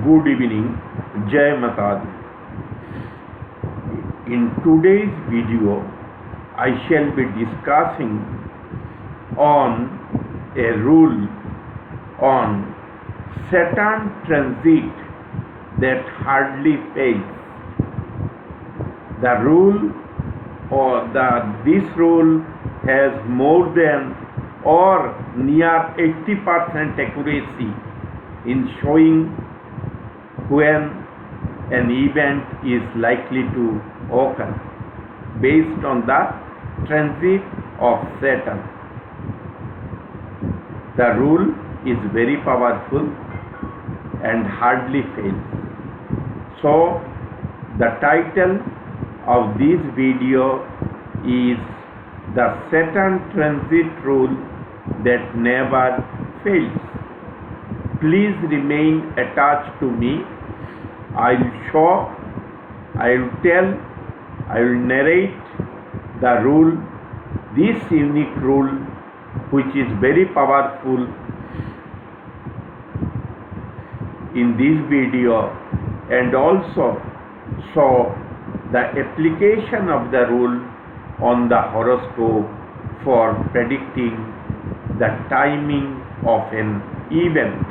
Good evening, Jai Mata Di. In today's video, I shall be discussing on a rule on Saturn transit that hardly fails. The rule this rule has more than or near 80% accuracy in showing when an event is likely to occur based on the transit of Saturn. The rule is very powerful and hardly fails. So the title of this video is the Saturn transit rule that never fails. Please remain attached to me. I will show, I will tell, I will narrate the rule, this unique rule which is very powerful in this video, and also show the application of the rule on the horoscope for predicting the timing of an event.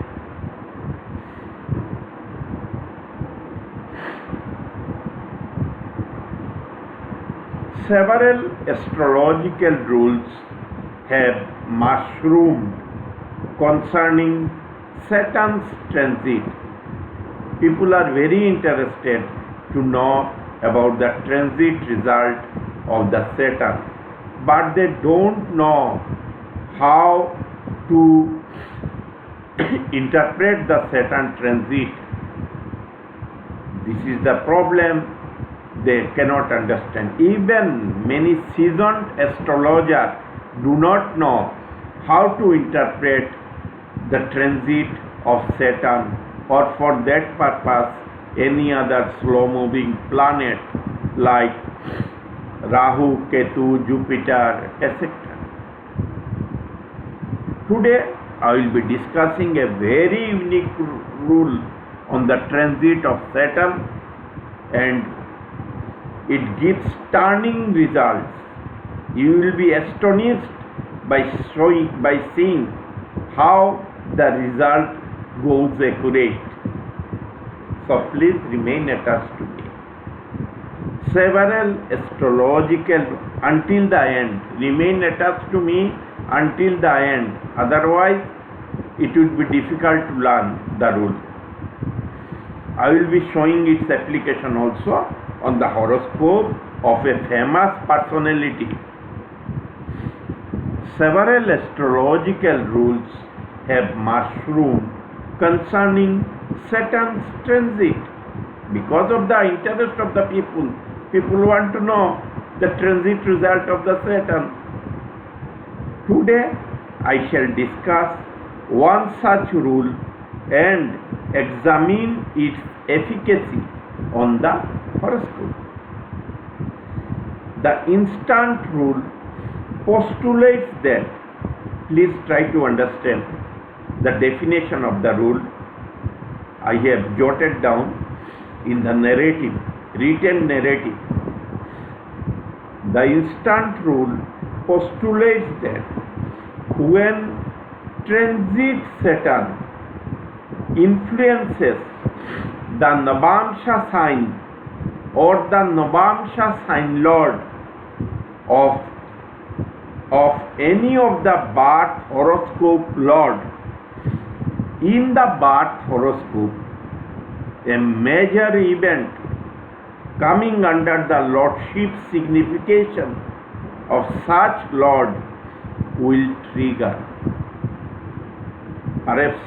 Several astrological rules have mushroomed concerning Saturn's transit. People are very interested to know about the transit result of the Saturn, but they don't know how to interpret the Saturn transit. This is the problem. They cannot understand. Even many seasoned astrologers do not know how to interpret the transit of Saturn, or for that purpose any other slow moving planet like Rahu, Ketu, Jupiter, etc. Today I will be discussing a very unique rule on the transit of Saturn, and it gives stunning results. You will be astonished by seeing how the result goes accurate. So please remain attached to me. Several astrological until the end. Remain attached to me until the end. Otherwise, it would be difficult to learn the rule. I will be showing its application also on the horoscope of a famous personality. Several astrological rules have mushroomed concerning Saturn's transit. Because of the interest of the people want to know the transit result of the Saturn. Today I shall discuss one such rule and examine its efficacy on the horoscope. The instant rule postulates that, please try to understand the definition of the rule. I have jotted down in the narrative, written narrative. The instant rule postulates that when transit Saturn influences the Navamsha sign or the Navamsha sign lord of any of the birth horoscope lord in the birth horoscope, a major event coming under the lordship signification of such lord will trigger. Perhaps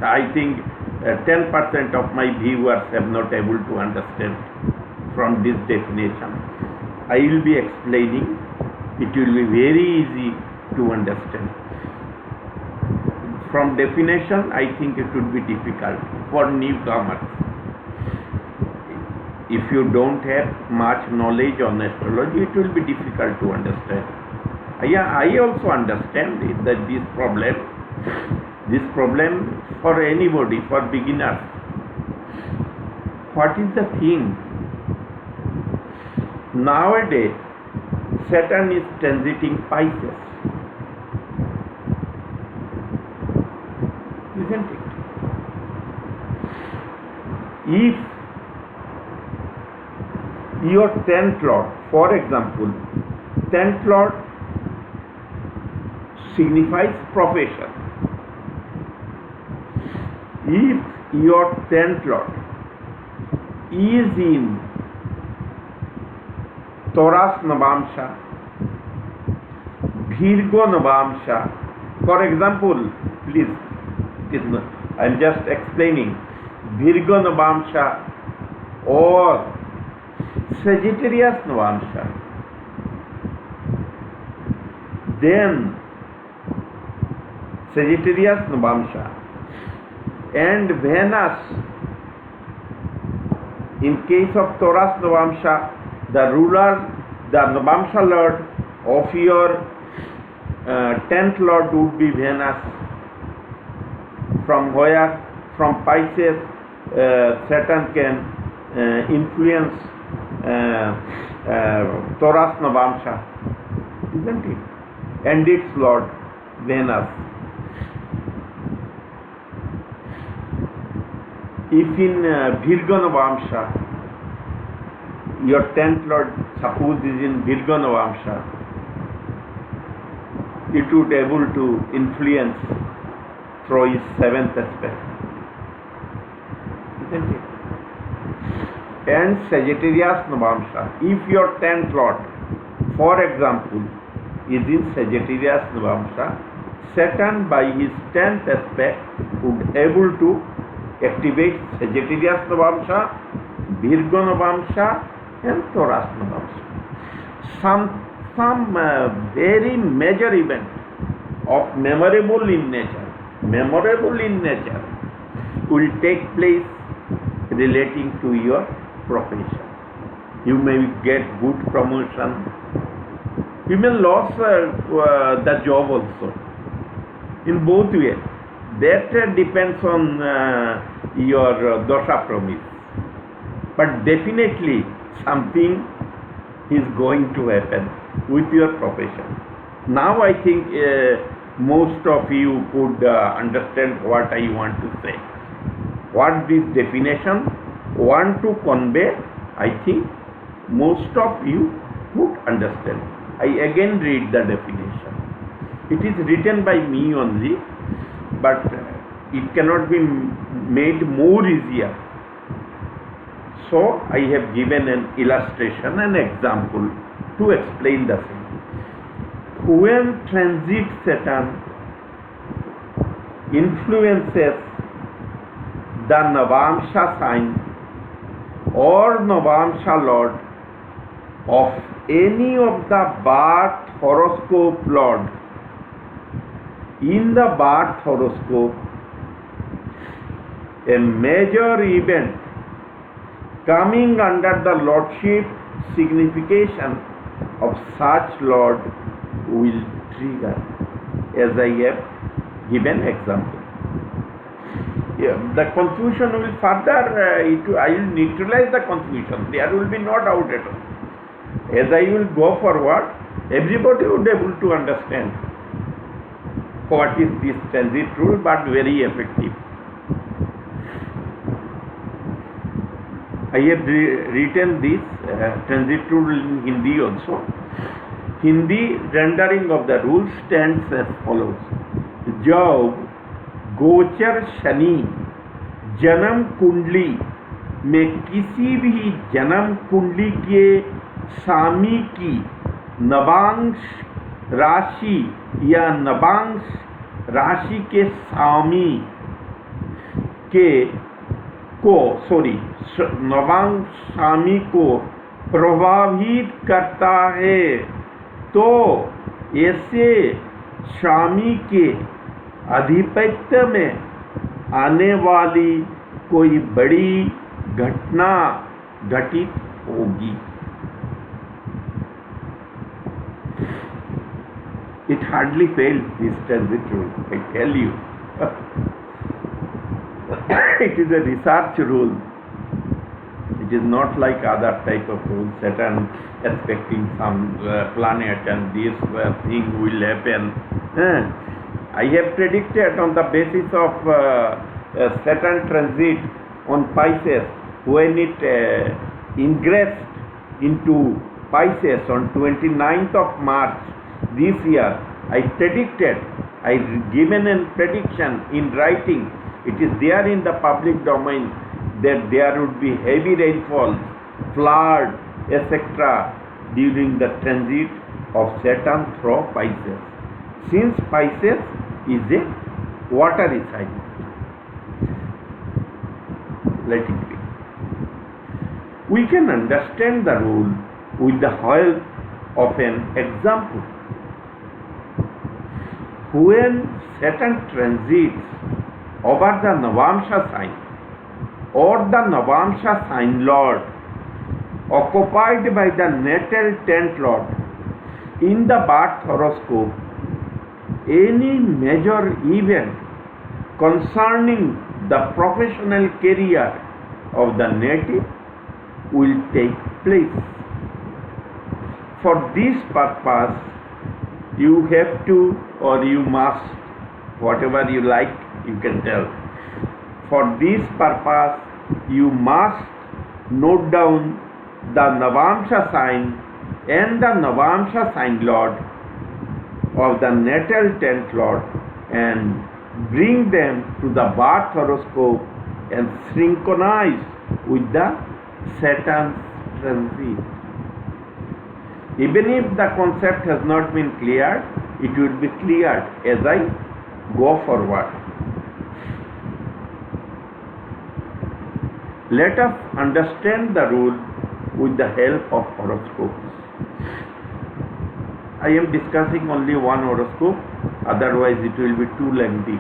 I think 10% of my viewers have not able to understand from this definition. I will be explaining. It will be very easy to understand. From definition, I think it would be difficult for newcomers. If you don't have much knowledge on astrology, it will be difficult to understand. I also understand that this problem for anybody, for beginners, What is the thing? Nowadays, Saturn is transiting Pisces, isn't it? If your 10th lord, for example, 10th lord signifies profession. If your 10th lord is in Taurus Navamsha, Virgo Navamsha, for example, please, I am just explaining, Virgo Navamsha or Sagittarius Navamsha, then Sagittarius Navamsha and Venus, in case of Taurus Navamsha, the ruler, the Navamsha lord of your 10th lord would be Venus. From where? From Pisces, Saturn can influence Taurus Navamsha, isn't it? And its lord, Venus. If in Virgo Navamsha, your 10th lord suppose is in Virgo Navamsha, it would be able to influence through his 7th aspect, isn't it? And Sagittarius Navamsha, if your 10th lord, for example, is in Sagittarius Navamsha, Saturn by his 10th aspect would able to activate Sagittarius Navamsha, Virgo Navamsha and Taurus Navamsha. Some very major event of memorable in nature will take place relating to your profession. You may get good promotion, you may lose the job also, in both ways. That depends on your dosha promise, but definitely something is going to happen with your profession. Now I think most of you could understand what I want to say. What this definition want to convey, I think most of you would understand. I again read the definition. It is written by me only, but it cannot be made more easier. So I have given an illustration, an example to explain the same. When transit Saturn influences the Navamsha sign or Navamsha lord of any of the birth horoscope lord, in the birth horoscope, a major event coming under the lordship signification of such lord will trigger, as I have given example. Yeah, the confusion will further, I will neutralize the confusion. There will be no doubt at all. As I will go forward, everybody would be able to understand what is this transit rule, but very effective. I have written this transit rule in Hindi also. Hindi rendering of the rule stands as follows. जब गोचर शनि जन्म कुंडली में किसी भी जन्म कुंडली के स्वामी की नवांश राशि या नवांश राशि के स्वामी के नवांश स्वामी को प्रभावित करता है, तो ऐसे स्वामी के आधिपत्य में आने वाली कोई बड़ी घटना घटित होगी. It hardly fails, this transit rule, I tell you. It is a research rule. It is not like other type of rules. Saturn expecting some planet and this thing will happen. I have predicted on the basis of Saturn transit on Pisces when it ingressed into Pisces on 29th of March this year. I predicted, I given a prediction in writing. It is there in the public domain that there would be heavy rainfall, flood, etc. during the transit of Saturn through Pisces. Since Pisces is a watery sign, let it be. We can understand the rule with the help of an example. When Saturn transits over the Navamsha sign or the Navamsha sign lord occupied by the natal 10th lord in the birth horoscope, any major event concerning the professional career of the native will take place. For this purpose, you have to or you must, whatever you like, you can tell. For this purpose, you must note down the Navamsha sign and the Navamsha sign lord of the natal 10th lord and bring them to the birth horoscope and synchronize with the Saturn's transit. Even if the concept has not been cleared, it will be cleared as I go forward. Let us understand the rule with the help of horoscopes. I am discussing only one horoscope, otherwise it will be too lengthy.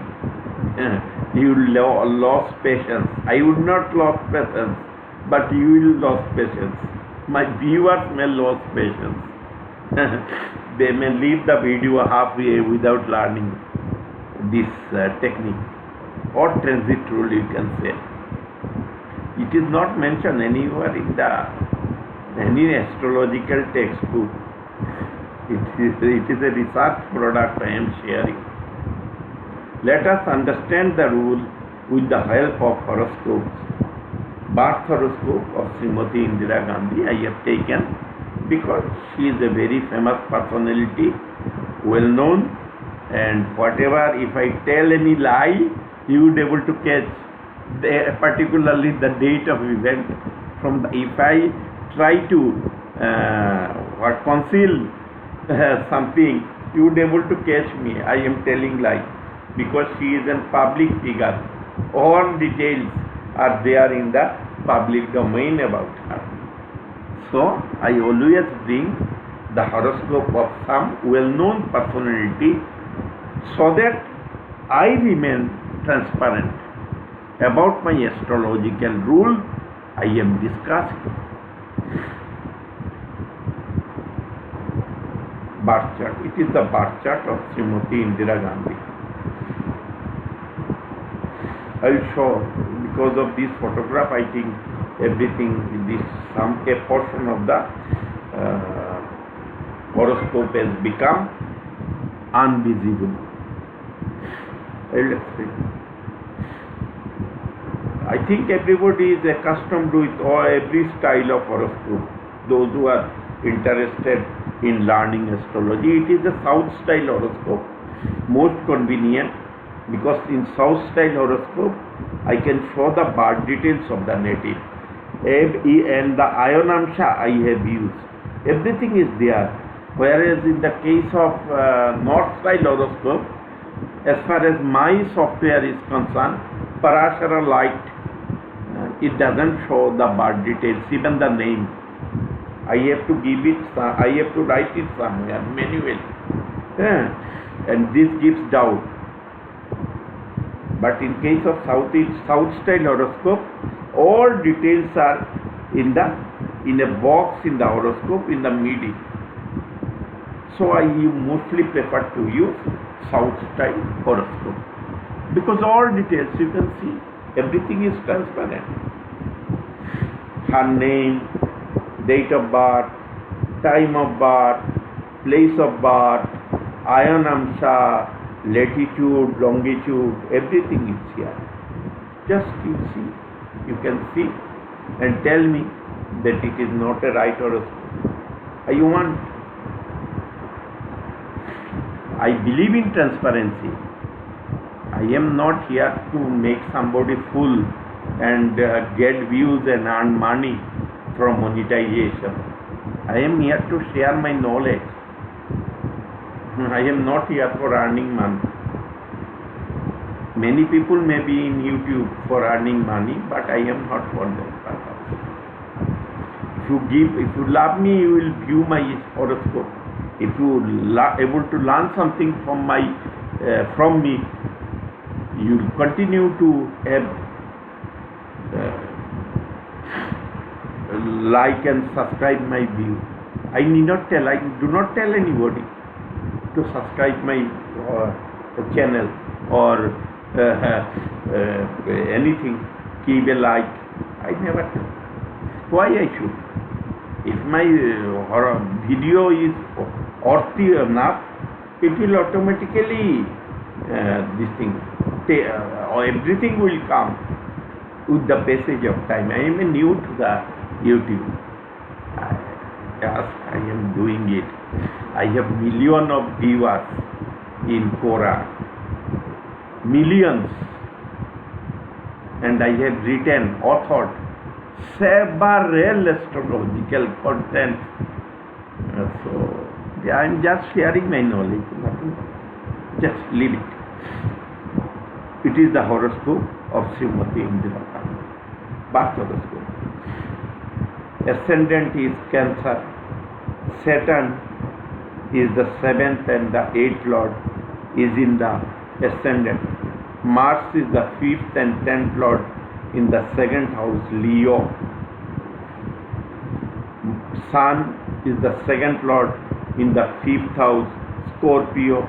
You lose patience. I would not lose patience, but you will lose patience. My viewers may lose patience. They may leave the video halfway without learning this technique or transit rule, you can say. It is not mentioned anywhere in any astrological textbook. It is a research product I am sharing. Let us understand the rule with the help of horoscopes. Birth horoscope of Srimati Indira Gandhi I have taken because she is a very famous personality, well known, and whatever, if I tell any lie, you would be able to catch particularly the date of event from if I try to conceal something, you would be able to catch me. I am telling lie because she is a public figure. All details are there in the public domain about her. So I always bring the horoscope of some well-known personality so that I remain transparent about my astrological rule I am discussing. Birth chart. It is the birth chart of Srimati Indira Gandhi. I will show, because of this photograph, I think everything, a portion of the horoscope has become unvisible. I will explain. I think everybody is accustomed with every style of horoscope. Those who are interested in learning astrology, it is the South style horoscope, most convenient, because in South style horoscope I can show the birth details of the native and the Navamsha I have used. Everything is there. Whereas in the case of North style horoscope, as far as my software is concerned, Parashara Light, it doesn't show the birth details, even the name. I have to give it, I have to write it somewhere manually. And this gives doubt. But in case of South style horoscope, all details are in a box in the horoscope in the middle. So I mostly prefer to use South style horoscope because all details you can see Everything is transparent. Her name, date of birth, time of birth, place of birth, Navamsha, latitude, longitude, everything is here. Just you can see and tell me that it is not a right horoscope. I believe in transparency. I am not here to make somebody fool and get views and earn money from monetization. I am here to share my knowledge. I am not here for earning money. Many people may be in YouTube for earning money, but I am not for that purpose. If you love me, you will view my horoscope. If you are able to learn something from me, you will continue to have like and subscribe my view. I do not tell anybody to subscribe my channel or anything, keep a like. I never tell. Why I should? If my video is worthy enough, it will automatically everything will come with the passage of time. I am new to the YouTube. I am doing it. I have millions of viewers in Quora. Millions. And I have written, authored several astrological content. So I am just sharing my knowledge, nothing else. Just leave it. It is the horoscope of Srimati Indira Gandhi. Birth horoscope. Ascendant is Cancer. Saturn is the 7th and the 8th lord is in the ascendant. Mars is the 5th and 10th lord in the 2nd house, Leo. Sun is the 2nd lord in the 5th house, Scorpio.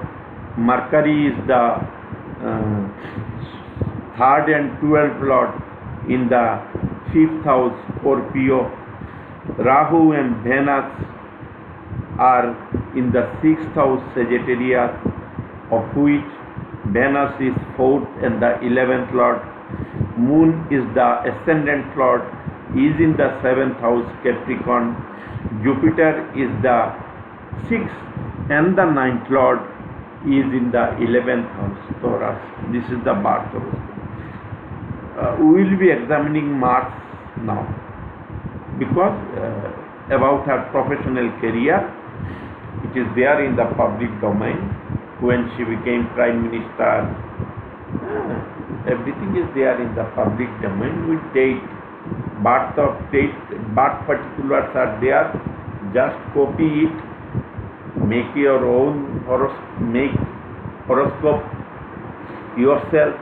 Mercury is the 3rd and 12th lord in the 5th house, Scorpio. Rahu and Venus are in the 6th house, Sagittarius, of which Venus is 4th and the 11th lord. Moon is the ascendant lord, is in the 7th house, Capricorn. Jupiter is the 6th and the 9th lord, is in the 11th house, Taurus. This is the birth horoscope. We will be examining Mars now, because about her professional career, it is there in the public domain. When she became Prime Minister, everything is there in the public domain with date, birth particulars are there. Just copy it, make your own horoscope yourself,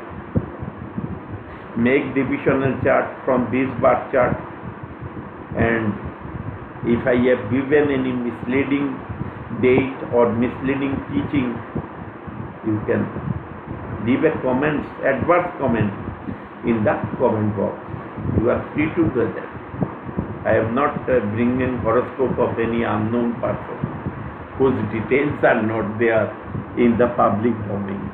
make divisional chart from this birth chart, and if I have given any misleading date or misleading teaching, you can leave a comment, adverse comment in the comment box. You are free to do that. I have not bringing horoscope of any unknown person whose details are not there in the public domain.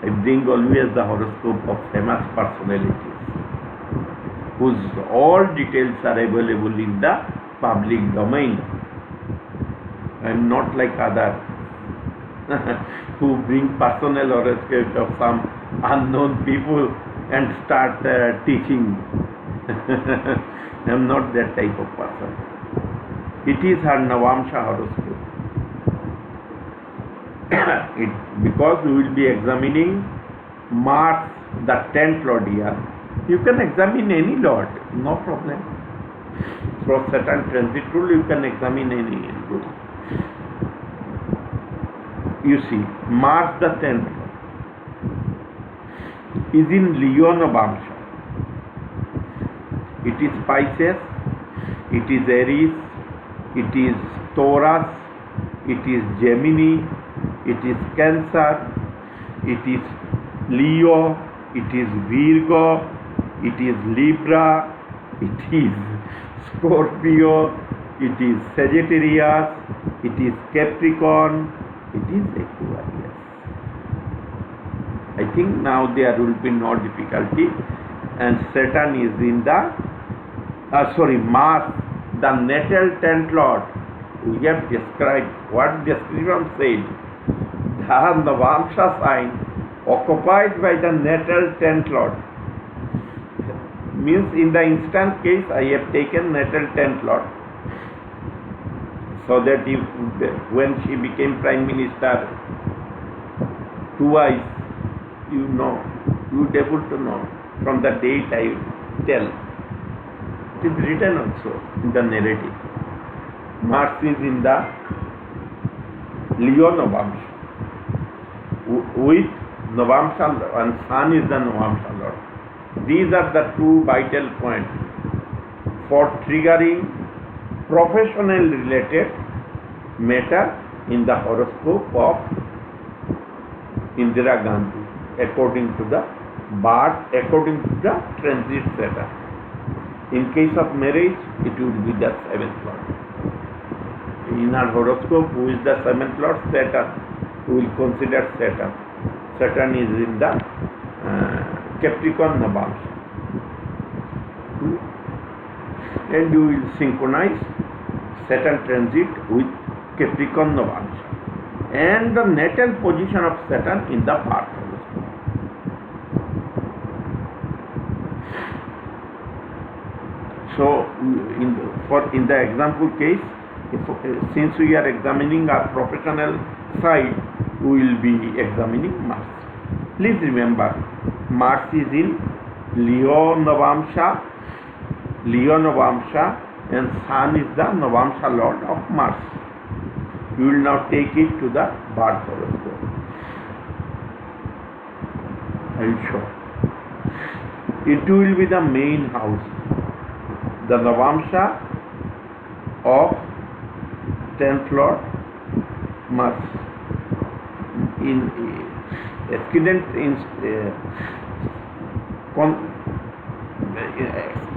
I bring always the horoscope of famous personalities whose all details are available in the public domain. I am not like others who bring personal horoscope of some unknown people and start teaching. I am not that type of person. It is her Navamsha horoscope. Because we will be examining Mars, the 10th lord here. You can examine any lord, no problem. Through Saturn transit rule, you can examine any rule. You see, Mars the 10th is in Leo Navamsha. It is Pisces, it is Aries, it is Taurus, it is Gemini, it is Cancer, it is Leo, it is Virgo, it is Libra, it is Scorpio, it is Sagittarius, it is Capricorn, it is Aquarius. I think now there will be no difficulty. And Saturn is in the Mars, the natal 10th lord. We have described what description said. The Navamsha sign occupied by the natal 10th lord. Means in the instant case I have taken natal 10th lord, so that when she became prime minister twice, you would be able to know from the date I tell. It is written also in the narrative. Mars is in the Leo Navamsha, with Navamsha, and Sun is the Navamsha Lord. These are the two vital points for triggering professional related matter in the horoscope of Indira Gandhi, according to the transit Saturn. In case of marriage, it would be the 7th lord. In our horoscope, who is the 7th lord? Saturn. We will consider Saturn. Saturn is in the Capricorn Navamsha. And you will synchronize Saturn transit with Capricorn Navamsha and the natal position of Saturn in the birth horoscope. So, in the example case, since we are examining our professional side, we will be examining Mars. Please remember, Mars is in Leo Navamsha, and Sun is the Navamsha lord of Mars. We will now take it to the birth horoscope. I will show. It will be the main house, the Navamsha of 10th lord Mars.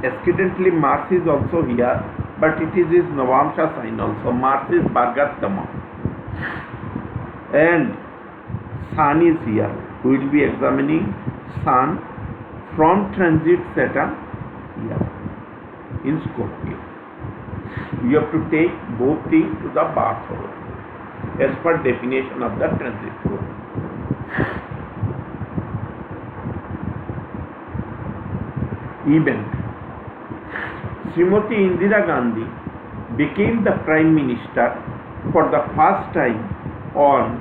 Accidentally Mars is also here, but it is his Navamsha sign also. Mars is Bhargatama and Sun is here. We will be examining Sun from transit Saturn here in Scorpio. You have to take both things to the birth horoscope as per definition of the transit rule. Event. Srimati Indira Gandhi became the Prime Minister for the first time on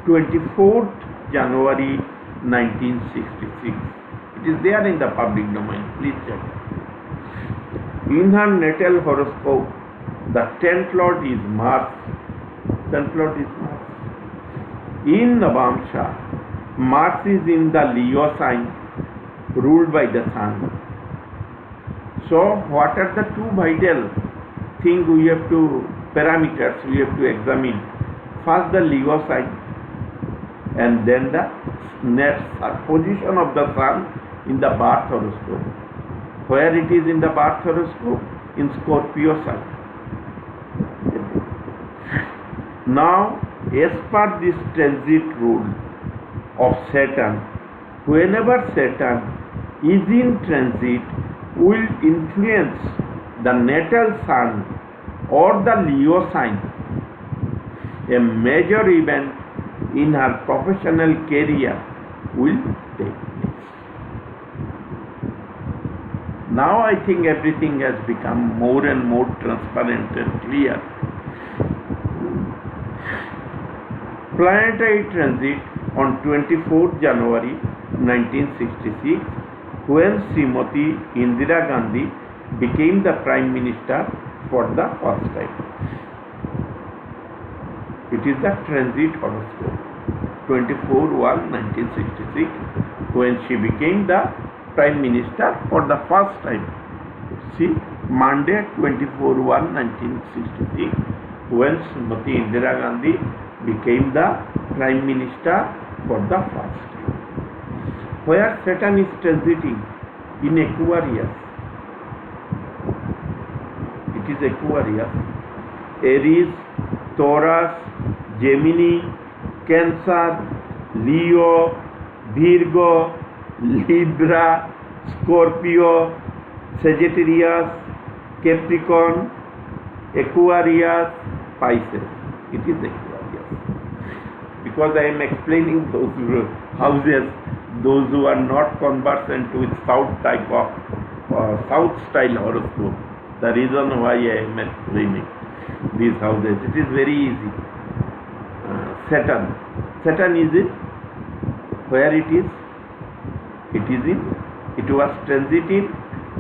24th January 1966. It is there in the public domain. Please check. In her natal horoscope, the 10th lord is Mars. 10th lord is Mars. In Navamsha, Mars is in the Leo sign, ruled by the Sun. So, what are the two vital things parameters we have to examine? First, the Leo sign, and then the position of the Sun in the birth horoscope. Where it is in the birth horoscope? In Scorpio sign. Now, as per this transit rule of Saturn, whenever Saturn is in transit, will influence the natal Sun or the Leo sign. A major event in her professional career will take place. Now I think everything has become more and more transparent and clear. Planetary transit on 24th January 1966, when Srimati Indira Gandhi became the Prime Minister for the first time. It is the transit horoscope, 24/1/1966, when she became the Prime Minister for the first time. See, Monday, 24/1/1966, when Srimati Indira Gandhi became the Prime Minister for the first time. where Saturn is transiting in Aquarius. It is Aquarius, Aries, Taurus, Gemini, Cancer, Leo, Virgo, Libra, Scorpio, Sagittarius, Capricorn, Aquarius, Pisces. It is Aquarius. Because I am explaining those houses, those who are not conversant with South type of South style horoscope. The reason why I am explaining these houses, it is very easy. Saturn. Saturn is it? Where it is? It is in. It was transiting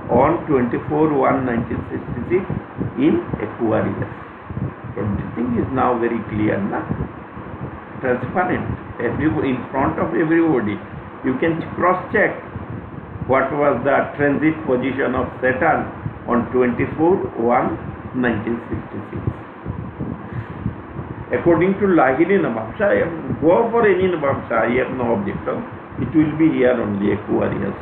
on 24/1/1966 in Aquarius. Everything is now very clear, na? Transparent. In front of everybody. You can cross-check what was the transit position of Saturn on 24/1/1966. According to Lahiri Navamsha, go for any Navamsha, I have no objection. It will be here only, Aquarius,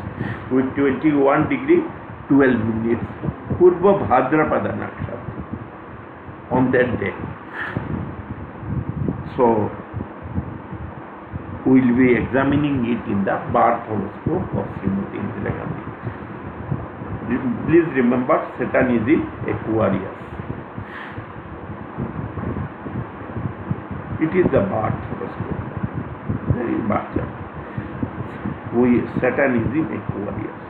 with 21 degree 12 minutes. Purva Bhadrapada Nakshatra on that day. So, we will be examining it in the birth horoscope of Srimati Indira Gandhi. Please remember, Saturn is in Aquarius. It is the birth horoscope. There is birth chart. Saturn is in Aquarius.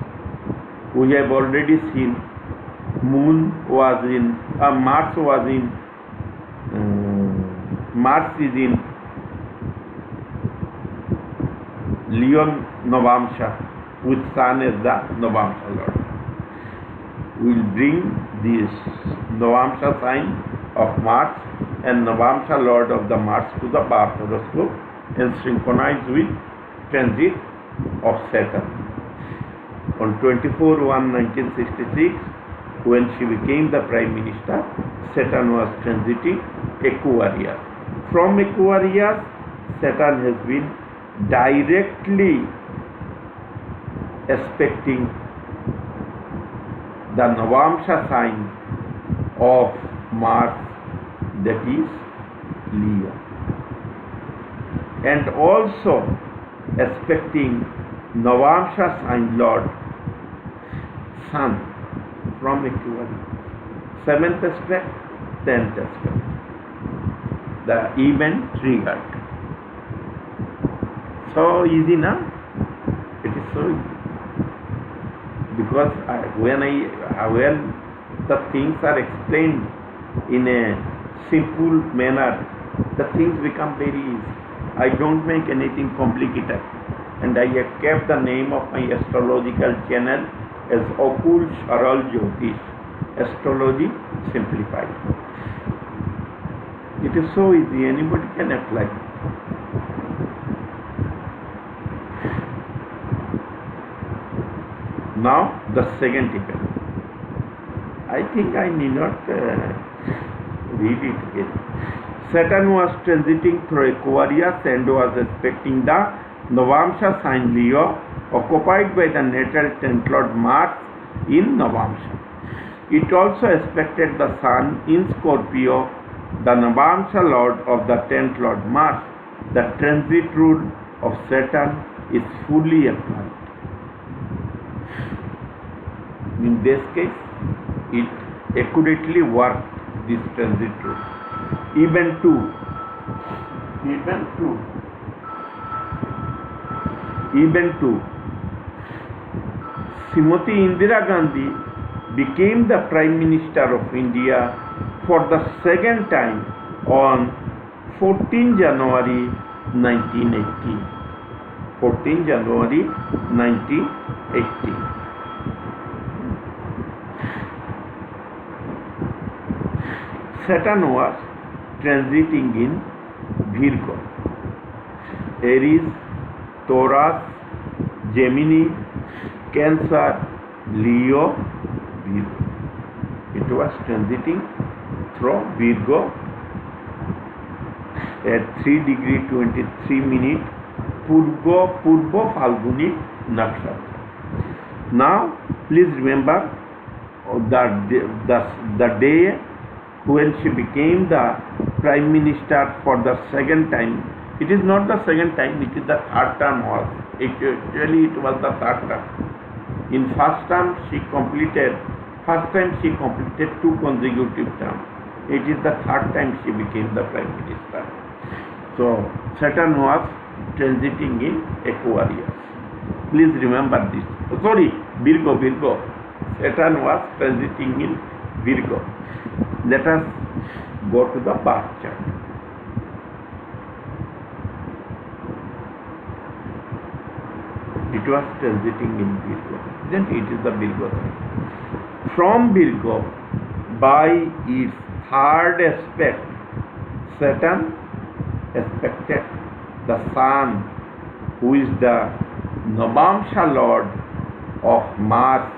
We have already seen Moon was in, Mars was in, Mars is in Leo Navamsha with Sun as the Navamsha Lord. We will bring this Navamsha sign of Mars and Navamsha Lord of the Mars to the birth horoscope and synchronize with transit of Saturn. On 24/1/1966, when she became the Prime Minister, Saturn was transiting Aquarius. From Aquarius, Saturn has been directly aspecting the Navamsha sign of Mars, that is Leo, and also aspecting Navamsha sign Lord Sun from Aquarius. 7th aspect, 10th aspect. The event triggered. So easy, na? It is so easy. Because when the things are explained in a simple manner, the things become very easy. I don't make anything complicated. And I have kept the name of my astrological channel as Okul Saral Jyotish, Astrology Simplified. It is so easy, anybody can apply. Now the second event. I think I need not read it again. Saturn was transiting through Aquarius and was aspecting the Navamsha sign Leo, occupied by the natal 10th Lord Mars in Navamsha. It also aspected the Sun in Scorpio, the Navamsha Lord of the 10th Lord Mars. The transit rule of Saturn is fully applied. In this case, it accurately worked this transit rule. Event 2. Srimati Indira Gandhi became the Prime Minister of India for the second time on 14 January 1980. 14 January 1980. Saturn was transiting in Virgo, Aries, Taurus, Gemini, Cancer, Leo, Virgo. It was transiting through Virgo at 3 degree 23 minutes Purva Falguni nakshatra. Now, please remember the day when she became the Prime Minister for the second time. It is not the second time, it is the third term was. Actually, it was the third term. In first time she completed 2 consecutive terms. It is the third time she became the Prime Minister. So, Saturn was transiting in Aquarius. Please remember this. Virgo. Saturn was transiting in Virgo. Let us go to the birth chart. It was transiting in Virgo. Then it is the Virgo sign. From Virgo, by its third aspect, Saturn aspected the Sun, who is the Navamsha Lord of Mars,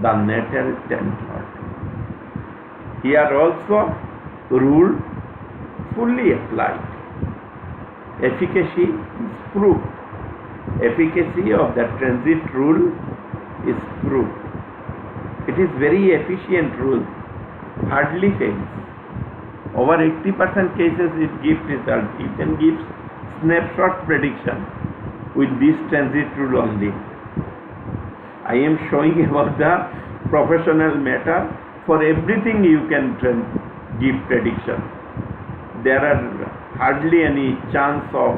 the natal 10th Lord. Here also, rule fully applied. Efficacy is proved. Efficacy of the transit rule is proved. It is very efficient rule, hardly fails. Over 80% cases it gives result. It can give snapshot prediction with this transit rule only. I am showing about the professional matter. For everything you can give prediction. There are hardly any chance of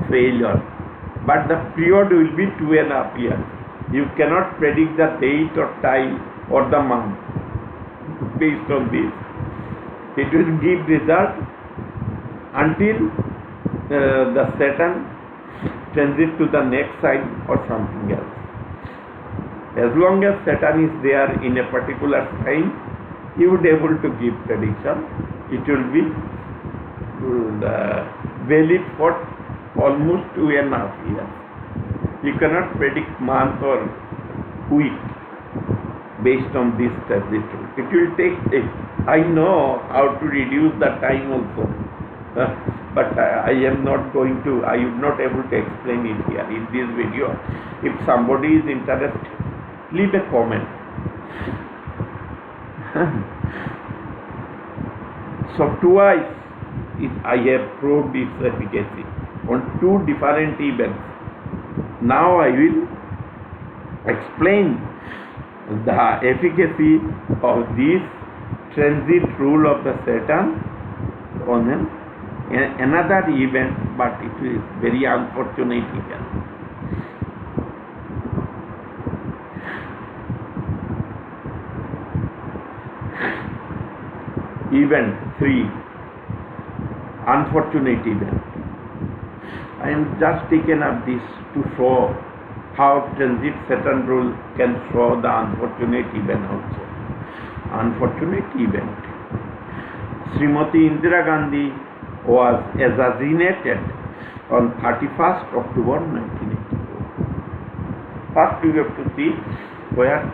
failure. But the period will be 2.5 years. You cannot predict the date or time or the month based on this. It will give result until the Saturn transit to the next sign or something else. As long as Saturn is there in a particular sign, you would be able to give prediction. It will be valid for almost 2.5 years. You cannot predict month or week based on this transit rule. It will take. I know how to reduce the time also, but I am not going to. I am not able to explain it here in this video. If somebody is interested, leave a comment. So twice I have proved its efficacy on 2 different events. Now I will explain the efficacy of this transit rule of the Saturn on another event, but it is very unfortunate event. Event 3, unfortunate event. I am just taken up this to show how transit Saturn rule can show the unfortunate event also. Unfortunate event. Srimati Indira Gandhi was assassinated on 31st October 1984. First we have to see where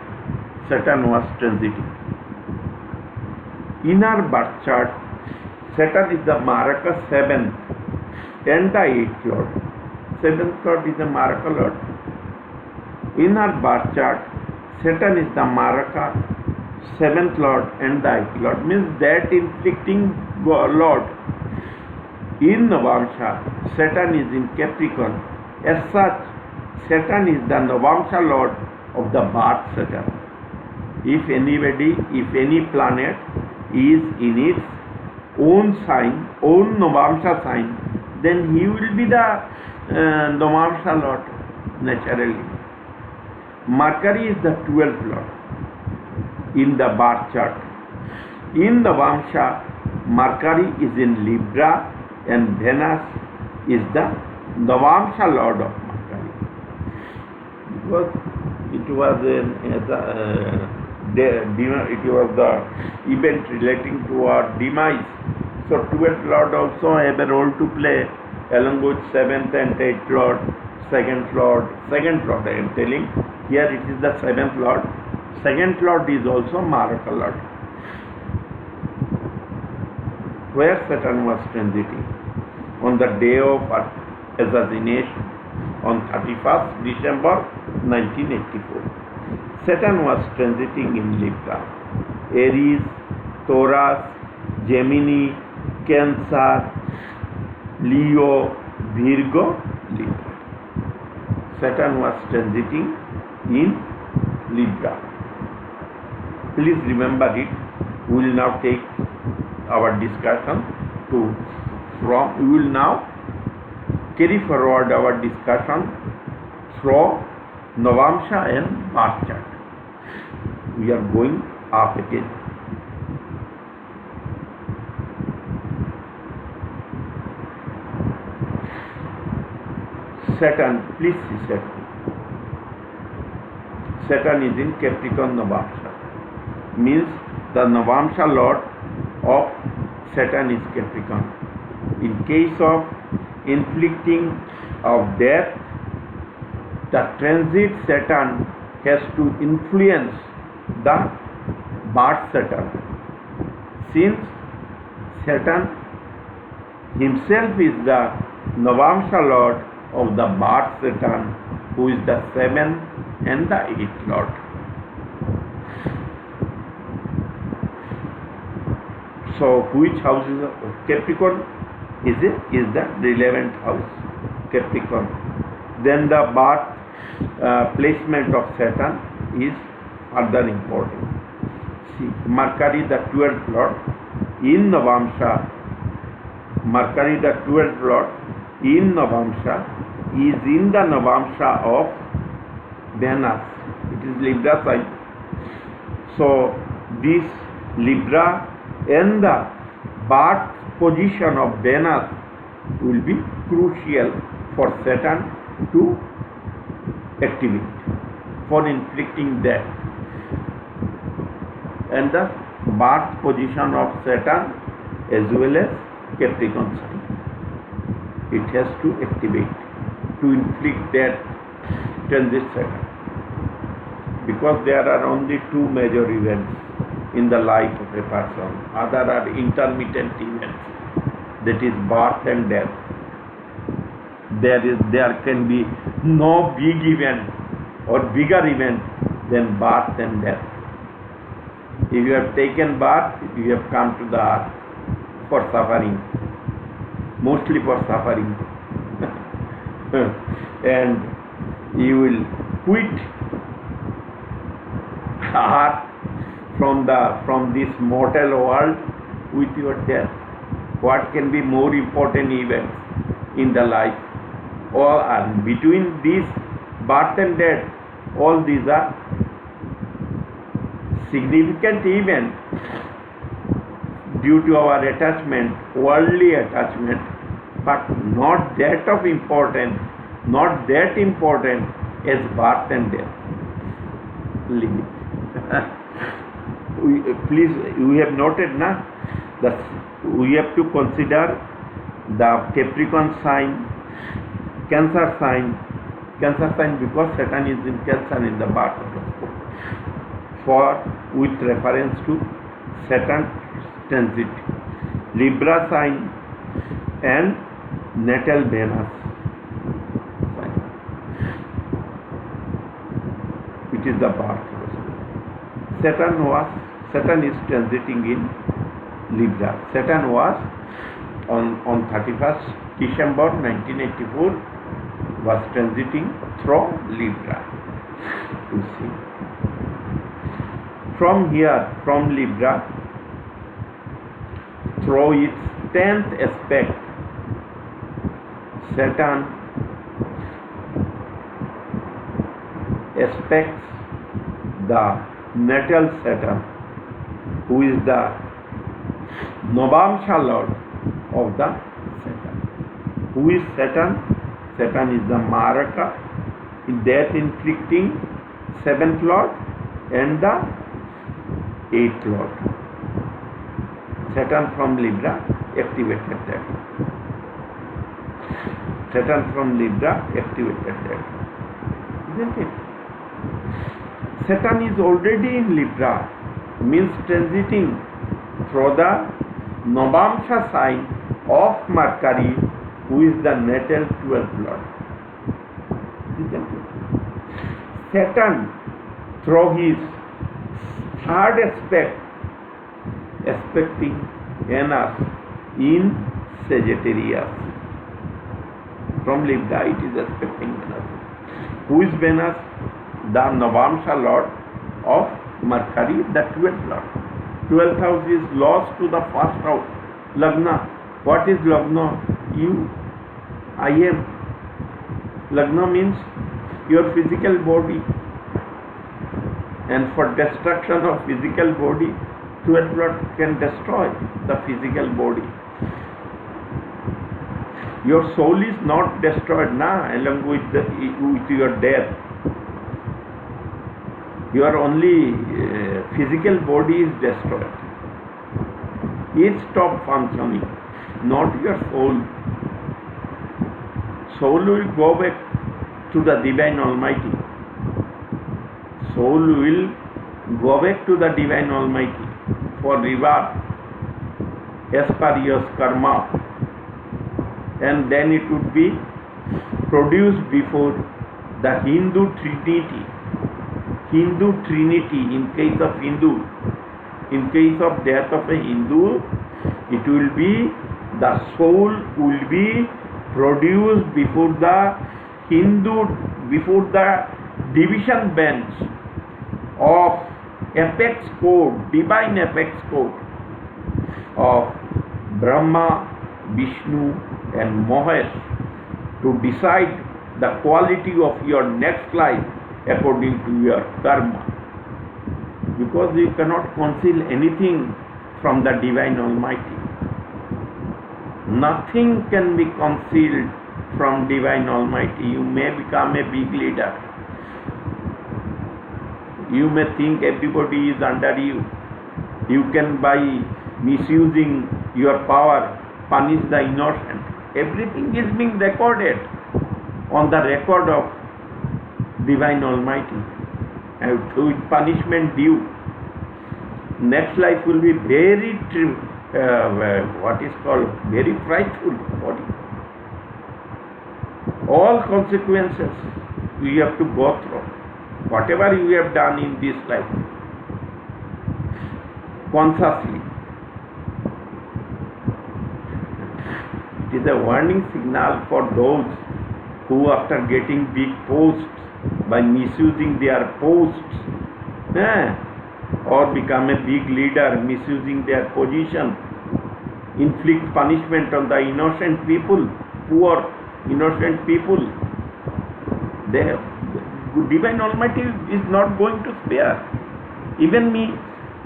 Saturn was transiting. In our birth chart, Saturn is the Maraka 7th and the 8th Lord. 7th Lord is the Maraka Lord. In our birth chart, Saturn is the Maraka 7th Lord and the 8th Lord. Means that inflicting Lord. In Navamsha, Saturn is in Capricorn. As such, Saturn is the Navamsha Lord of the birth Saturn. If any planet is in its own sign, own Navamsha sign, then he will be the Navamsha Lord naturally. Mercury is the 12th Lord in the birth chart. In Navamsha, Mercury is in Libra and Venus is the Navamsha Lord of Mercury. Because it was it was the event relating to our demise. So 12th Lord also have a role to play along with 7th and 8th Lord, 2nd Lord I am telling. Here it is the 7th Lord. 2nd Lord is also Maraka Lord. Where Saturn was transiting on the day of assassination on 31st December 1984. Saturn was transiting in Libra, Aries, Taurus, Gemini, Cancer, Leo, Virgo, Libra. Saturn was transiting in Libra. Please remember it. We will now take our discussion we will now carry forward our discussion through Navamsha and birth chart. We are going up again. Saturn, please see Saturn. Saturn is in Capricorn Navamsha. Means the Navamsha lord of Saturn is Capricorn. In case of inflicting of death, the transit Saturn has to influence the birth Saturn. Since Saturn himself is the Navamsha lord of the birth Saturn, who is the 7th and the 8th lord. So which house is Capricorn? Is the 11th house, Capricorn. Then the birth placement of Saturn is further important. See, Mercury, the 12th lord in Navamsha. Mercury, the 12th lord in Navamsha is in the Navamsha of Venus. It is Libra sign. So this Libra and the birth position of Venus will be crucial for Saturn to activate, for inflicting death. And the birth position of Saturn as well as Capricorn sign, it has to activate to inflict death transit Saturn, because there are only two major events in the life of a person. Other are intermittent events, that is birth and death. There can be no big event or bigger event than birth and death. If you have taken birth, you have come to the earth for suffering, mostly for suffering, and you will quit earth from this mortal world with your death. What can be more important events in the life? And between these birth and death, all these are significant events due to our attachment, worldly attachment, but not that important as birth and death. Limit. Please, we have noted now that we have to consider the Capricorn sign, Cancer sign because Saturn is in Cancer in the birth horoscope, with reference to Saturn transit, Libra sign and natal Venus sign, which is the birth horoscope. Saturn is transiting in Libra. Saturn was on 31st December 1984 was transiting through Libra. You see, from Libra, through its 10th aspect, Saturn aspects the natal Saturn, who is the Navamsha lord of the Saturn. Who is Saturn? Saturn is the Maraka, death inflicting 7th lord and the 8th lord. Saturn from Libra activated that. Isn't it? Saturn is already in Libra, means transiting through the Navamsha sign of Mercury, who is the natal 12th lord. Saturn, through his third aspect, aspecting Venus in Sagittarius. From Libra it is aspecting Venus. Who is Venus? The Navamsha Lord of Mercury, the 12th Lord. 12th house is lost to the first house. Lagna. What is Lagna? You. I am. Lagna means your physical body. And for destruction of physical body, 12th Lord can destroy the physical body. Your soul is not destroyed now along with your death. Your only physical body is destroyed. It stops functioning, not your soul. Soul will go back to the Divine Almighty. Soul will go back to the Divine Almighty for rebirth as per your karma, and then it would be produced before the Hindu Trinity. Hindu Trinity, in case of Hindu, in case of death of a Hindu, it will be the soul will be produced before the Hindu, before the division bench of apex code, divine apex code of Brahma, Vishnu and Mahesh to decide the quality of your next life according to your karma. Because you cannot conceal anything from the Divine Almighty. Nothing can be concealed from Divine Almighty. You may become a big leader. You may think everybody is under you. You can, by misusing your power, punish the innocent. Everything is being recorded on the record of Divine Almighty, and with punishment due. Next life will be very what is called very frightful for you. All consequences you have to go through. Whatever you have done in this life, consciously. It is a warning signal for those who, after getting big posts, by misusing their posts, or become a big leader, misusing their position, inflict punishment on the innocent people, poor innocent people. The Divine Almighty is not going to spare. Even me,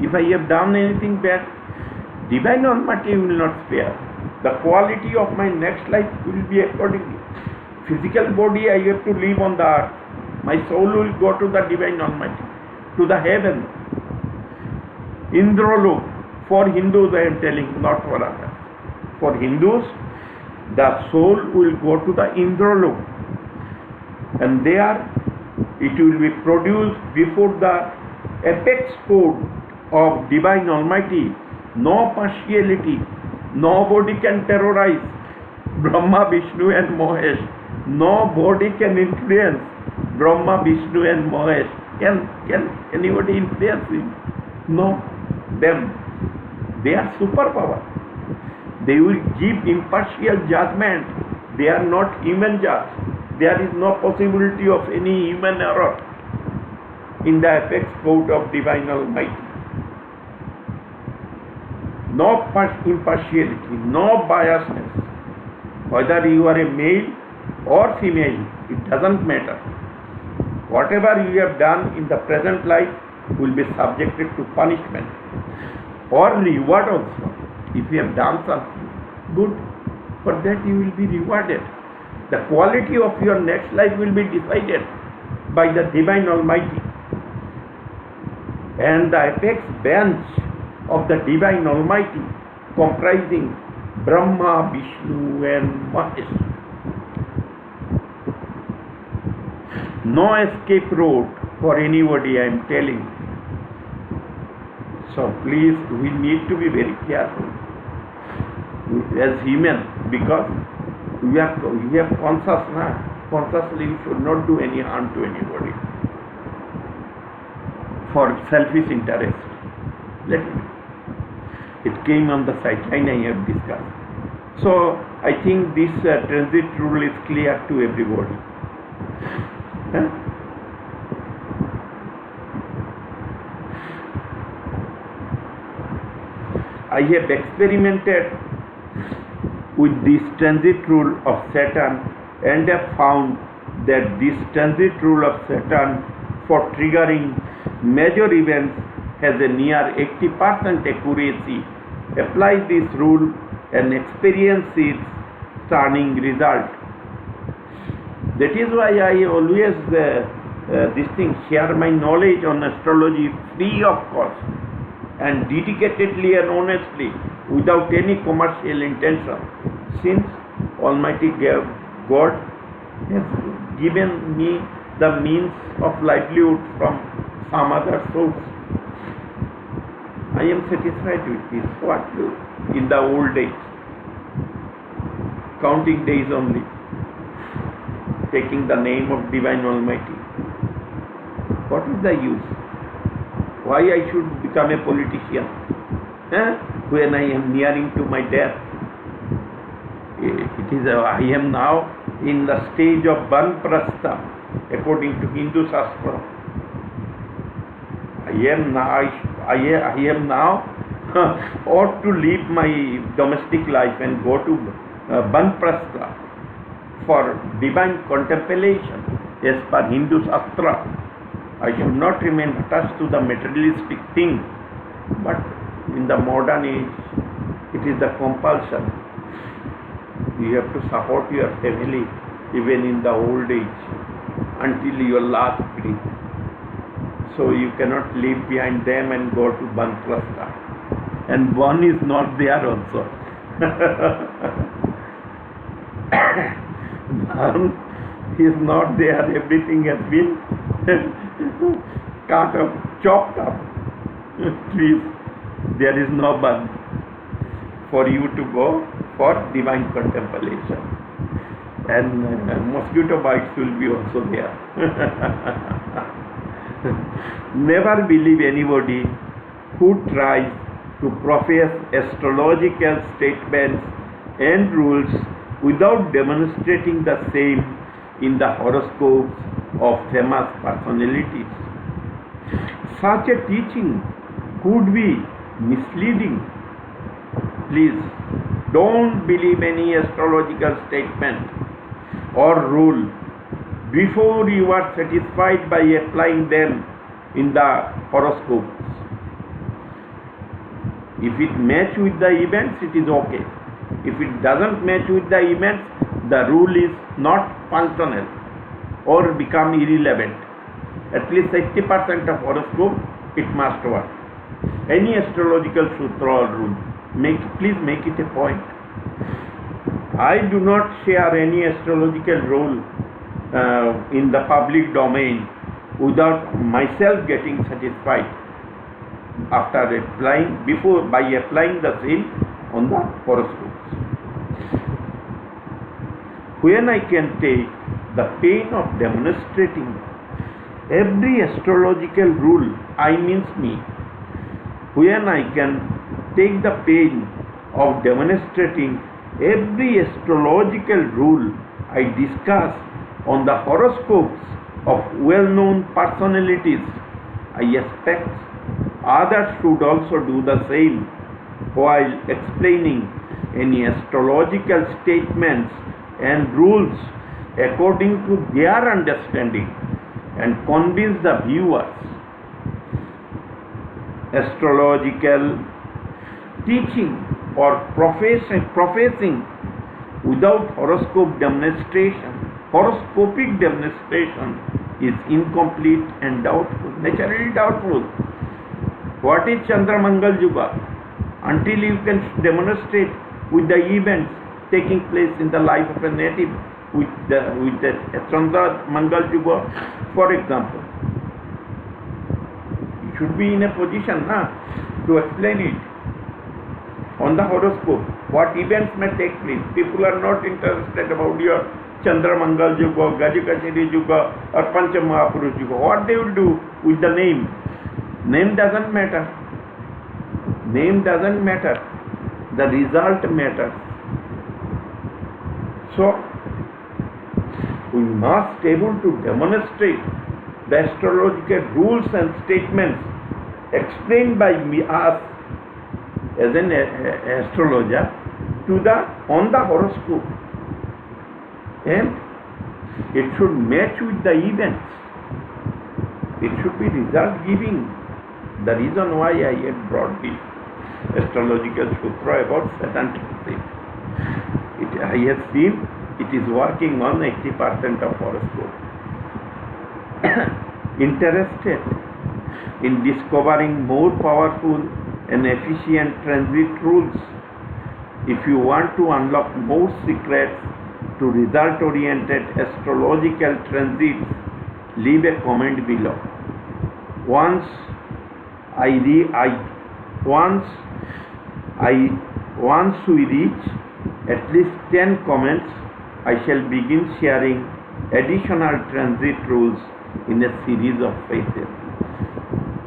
if I have done anything bad, Divine Almighty will not spare. The quality of my next life will be accordingly. Physical body I have to live on the earth. My soul will go to the Divine Almighty, to the heaven. Indralok. For Hindus I am telling, not for others. For Hindus, the soul will go to the Indralok. And there it will be produced before the apex code of Divine Almighty. No partiality. Nobody can terrorize Brahma, Vishnu and Mahesh. Nobody can influence Brahma, Vishnu and Mahesh. Can anybody influence him? No. Them. They are superpower. They will give impartial judgment. They are not human judge. There is no possibility of any human error in the apex code of Divine Almighty. No impartiality, no biasness. Whether you are a male or female, it doesn't matter. Whatever you have done in the present life will be subjected to punishment or reward also. If you have done something good, for that you will be rewarded. The quality of your next life will be decided by the Divine Almighty. And the apex bench of the Divine Almighty, comprising Brahma, Vishnu and Mahesh. No escape road for anybody, I am telling. So please, we need to be very careful as human, because we have consciously we should not do any harm to anybody. for selfish interest. Let it be. It came on the sideline, I have discussed. So I think this transit rule is clear to everybody. Huh? I have experimented with this transit rule of Saturn and have found that this transit rule of Saturn for triggering major events has a near 80% accuracy. Apply this rule and experience its stunning result. That is why I always share my knowledge on astrology free of cost and dedicatedly and honestly without any commercial intention, since Almighty God has given me the means of livelihood from some other source. I am satisfied with this. What do? In the old days, counting days only, taking the name of Divine Almighty. What is the use? Why I should become a politician when I am nearing to my death? I am now in the stage of Banprastha according to Hindu Shastra. I am now ought to leave my domestic life and go to Banprastha for divine contemplation as per Hindu Shastra. I should not remain attached to the materialistic thing, but in the modern age, it is the compulsion. You have to support your family even in the old age until your last breath. So you cannot leave behind them and go to Banprastha. And one is not there also. One is not there. Everything has been cut up, chopped up. Please, there is no one for you to go for divine contemplation. And mosquito bites will be also there. Never believe anybody who tries to profess astrological statements and rules without demonstrating the same in the horoscopes of famous personalities. Such a teaching could be misleading. Please don't believe any astrological statement or rule before you are satisfied by applying them in the horoscopes. If it matches with the events, it is okay. If it doesn't match with the events, the rule is not functional or become irrelevant. At least 80% of horoscope, it must work. Any astrological sutra or rule, please make it a point. I do not share any astrological rule in the public domain without myself getting satisfied after by applying the same on the horoscopes. When I can take the pain of demonstrating every astrological rule, when I can take the pain of demonstrating every astrological rule I discuss on the horoscopes of well-known personalities, I expect others should also do the same while explaining any astrological statements and rules according to their understanding and convince the viewers. Astrological teaching or professing without horoscopic demonstration is incomplete and doubtful, naturally doubtful. What is Chandra Mangal Yuga? Until you can demonstrate with the events taking place in the life of a native with the Chandra Mangal Yuga, for example, you should be in a position to explain it on the horoscope. What events may take place? People are not interested about your Chandra Mangal Yuga, Gajikashiri Yuga or Panchamahapurush Yuga. What they will do with the name? Name doesn't matter. Name doesn't matter. The result matters. So, we must able to demonstrate the astrological rules and statements explained by us as an astrologer on the horoscope, and it should match with the events. It should be result giving. The reason why I had brought this astrological sutra about Saturn transit, I have seen it is working on 80% of horoscope. Interested in discovering more powerful and efficient transit rules? If you want to unlock more secrets to result-oriented astrological transits, leave a comment below. Once we reach at least 10 comments, I shall begin sharing additional transit rules in a series of phases.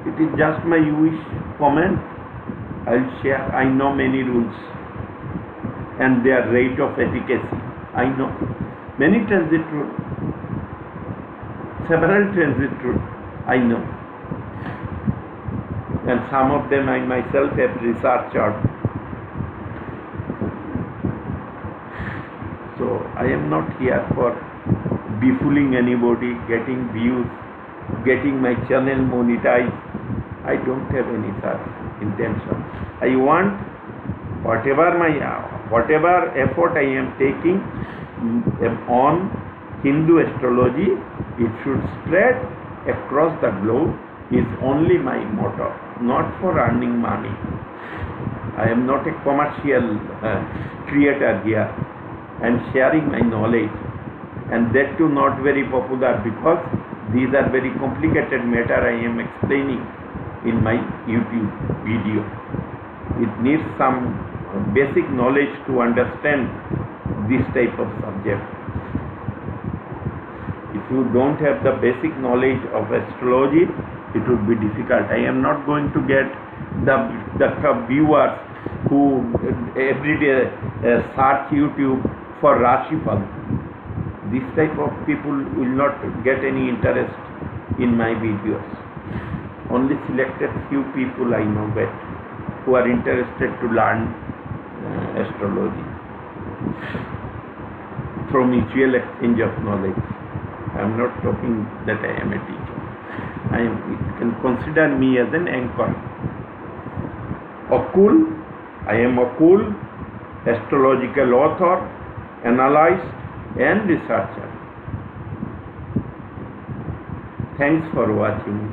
It is just my wish. Comment. I'll share. I know many rules and their rate of efficacy. I know many transit rules, several transit rules. I know, and some of them I myself have researched on. So I am not here for befooling anybody, getting views, getting my channel monetized. I don't have any such intention. I want whatever effort I am taking on Hindu astrology, it should spread across the globe, is only my motto, not for earning money. I am not a commercial creator here. I am sharing my knowledge, and that too not very popular, because these are very complicated matter I am explaining in my YouTube video. It needs some basic knowledge to understand this type of subject. If you don't have the basic knowledge of astrology, it would be difficult. I am not going to get the viewers who every day search YouTube for Rashifal. This type of people will not get any interest in my videos. Only selected few people I know that who are interested to learn astrology through mutual exchange of knowledge. I am not talking that I am a teacher. You can consider me as an anchor. I am occult, astrological author, analyst and researcher. Thanks for watching.